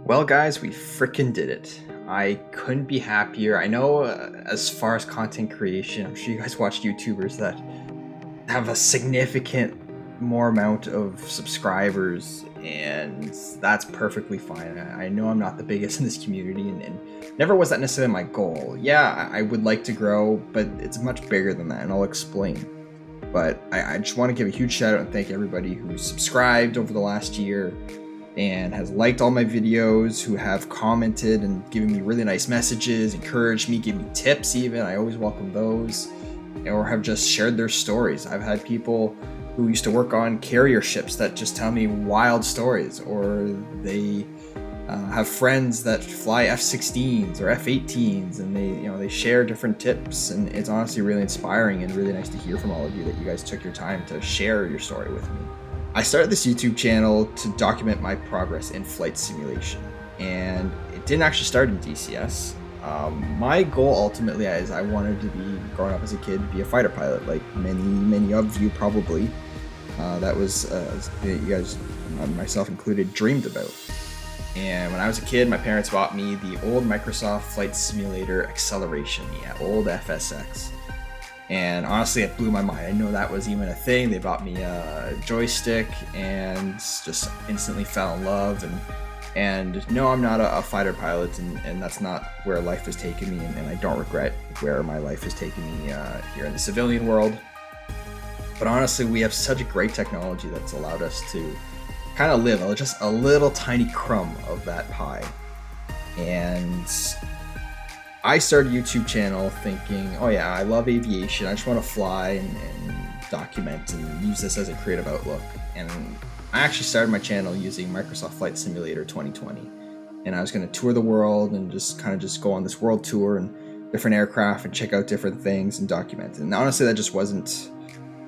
Well, guys, we frickin' did it. I couldn't be happier. I know as far as content creation, I'm sure you guys watch YouTubers that have a significant more amount of subscribers, and that's perfectly fine. I know I'm not the biggest in this community, and never was that necessarily my goal. Yeah, I would like to grow, but it's much bigger than that, and I'll explain. But I just want to give a huge shout out and thank everybody who subscribed over the last year and has liked all my videos, who have commented and given me really nice messages, encouraged me, given me tips even. I always welcome those, or have just shared their stories. I've had people who used to work on carrier ships that just tell me wild stories, or they have friends that fly F-16s or F-18s, and they share different tips, and it's honestly really inspiring and really nice to hear from all of you that you guys took your time to share your story with me. I started this YouTube channel to document my progress in flight simulation, and it didn't actually start in DCS. My goal ultimately is I wanted to be, growing up as a kid, be a fighter pilot, like many of you probably. That was, you guys, myself included, dreamed about. And when I was a kid, my parents bought me the old Microsoft Flight Simulator Acceleration, the old FSX. And honestly, it blew my mind. I didn't know that was even a thing. They bought me a joystick and just instantly fell in love. And no, I'm not a fighter pilot, and that's not where life has taken me. And I don't regret where my life has taken me here in the civilian world. But honestly, we have such a great technology that's allowed us to kind of live just a little tiny crumb of that pie. And I started a YouTube channel thinking, oh yeah, I love aviation. I just want to fly and document and use this as a creative outlook. And I actually started my channel using Microsoft Flight Simulator 2020. And I was going to tour the world and just go on this world tour and different aircraft and check out different things and document. And honestly, that just wasn't,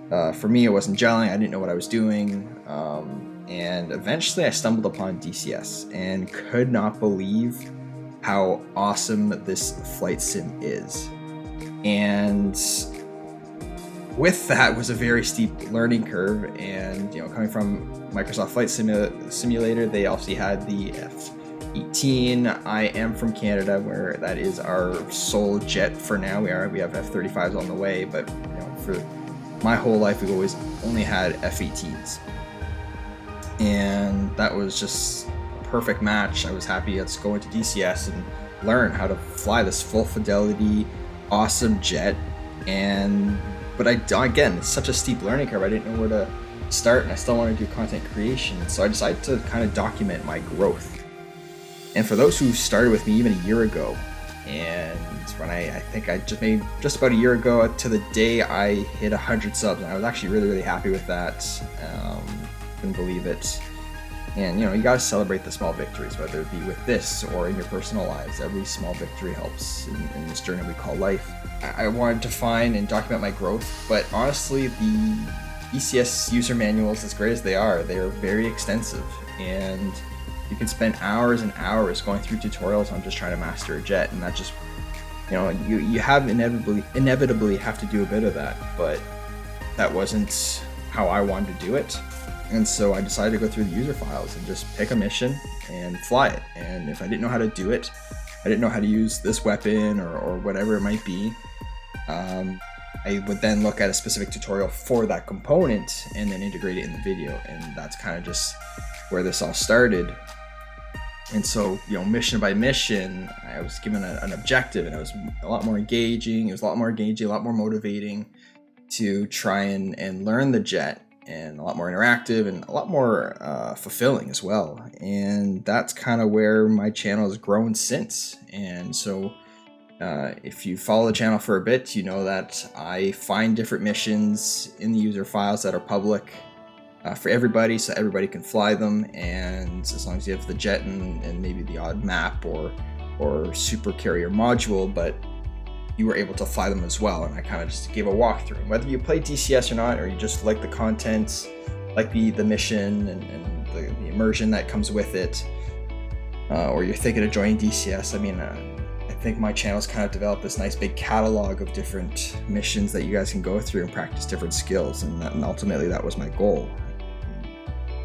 for me, it wasn't gelling. I didn't know what I was doing. And eventually I stumbled upon DCS and could not believe how awesome this flight sim is. And with that was a very steep learning curve, and coming from Microsoft Flight Simulator, they obviously had the F-18. I am from Canada, where that is our sole jet for now. We have F-35s on the way, but for my whole life we've always only had F-18s, and that was just perfect match. I was happy to go into DCS and learn how to fly this full fidelity, awesome jet. But again, it's such a steep learning curve. I didn't know where to start, and I still wanted to do content creation. So I decided to kind of document my growth. And for those who started with me even a year ago, and when I think I just about a year ago to the day I hit 100 subs, and I was actually really happy with that. Couldn't believe it. And you gotta celebrate the small victories, whether it be with this or in your personal lives. Every small victory helps in this journey we call life. I wanted to find and document my growth, but honestly, the DCS user manuals, as great as they are very extensive, and you can spend hours and hours going through tutorials on just trying to master a jet, and that just, you have inevitably have to do a bit of that, but that wasn't how I wanted to do it. And so I decided to go through the user files and just pick a mission and fly it. And if I didn't know how to do it, I didn't know how to use this weapon or whatever it might be, I would then look at a specific tutorial for that component and then integrate it in the video. And that's kind of just where this all started. And so, mission by mission, I was given an objective, and it was a lot more engaging. It was a lot more motivating to try and learn the jet, and a lot more interactive and a lot more fulfilling as well. And that's kind of where my channel has grown since. And so if you follow the channel for a bit, you know that I find different missions in the user files that are public for everybody, so everybody can fly them. And as long as you have the jet and maybe the odd map or super carrier module, but you were able to fly them as well. And I kind of just gave a walkthrough. Whether you play DCS or not, or you just like the content, like the mission and the immersion that comes with it, or you're thinking of joining DCS, I think my channel's kind of developed this nice big catalog of different missions that you guys can go through and practice different skills, and ultimately that was my goal.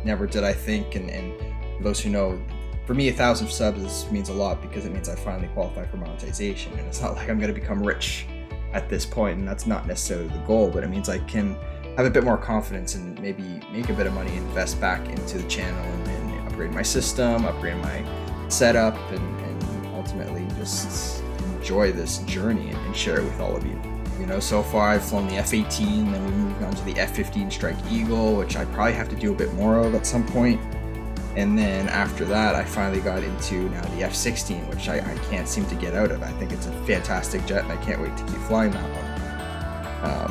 Never did I think, and those who know, for me, 1,000 subs means a lot because it means I finally qualify for monetization, and it's not like I'm going to become rich at this point, and that's not necessarily the goal, but it means I can have a bit more confidence and maybe make a bit of money and invest back into the channel and upgrade my system, upgrade my setup, and ultimately just enjoy this journey and share it with all of you. You know, so far I've flown the F-18, then we moved on to the F-15 Strike Eagle, which I probably have to do a bit more of at some point. And then after that, I finally got into now the F-16, which I can't seem to get out of. I think it's a fantastic jet, and I can't wait to keep flying that one.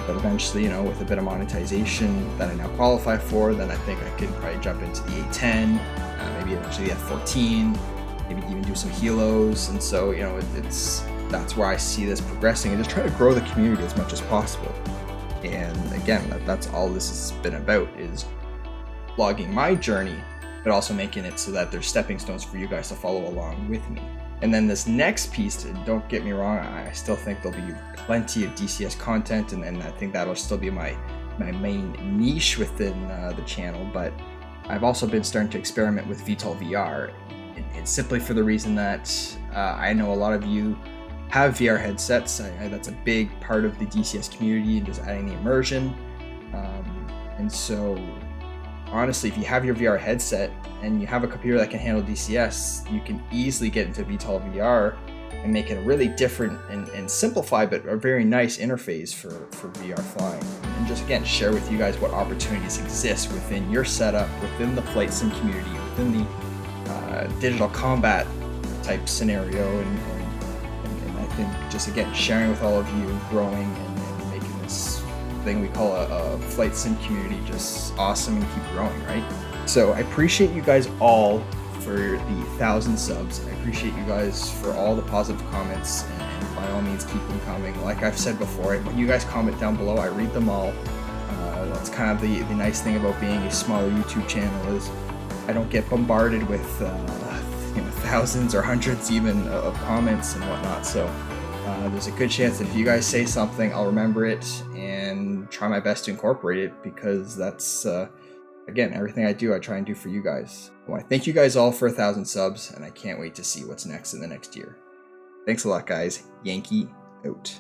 But eventually, you know, with a bit of monetization that I now qualify for, then I think I can probably jump into the A-10, maybe eventually the F-14, maybe even do some helos. And so, you know, that's where I see this progressing, and just try to grow the community as much as possible. And again, that's all this has been about, is vlogging my journey, but also making it so that there's stepping stones for you guys to follow along with me. And then this next piece, don't get me wrong, I still think there'll be plenty of DCS content, and I think that'll still be my main niche within the channel. But I've also been starting to experiment with VTOL VR, and simply for the reason that I know a lot of you have VR headsets. That's a big part of the DCS community, and just adding the immersion. And so honestly, if you have your VR headset and you have a computer that can handle DCS, you can easily get into VTOL VR and make it a really different and simplified, but a very nice interface for VR flying. And just again, share with you guys what opportunities exist within your setup, within the flight sim community, within the digital combat type scenario. And I think just again, sharing with all of you, growing and making this thing we call a flight sim community just awesome and keep growing, right? So I appreciate you guys all for the 1,000 subs. I appreciate you guys for all the positive comments, and by all means keep them coming. Like I've said before, when you guys comment down below, I read them all. That's kind of the nice thing about being a smaller YouTube channel, is I don't get bombarded with thousands or hundreds even of comments and whatnot. So there's a good chance that if you guys say something, I'll remember it and try my best to incorporate it, because that's again, everything I do, I try and do for you guys. Well, I thank you guys all for 1,000 subs, and I can't wait to see what's next in the next year. Thanks a lot, guys. Yankee out.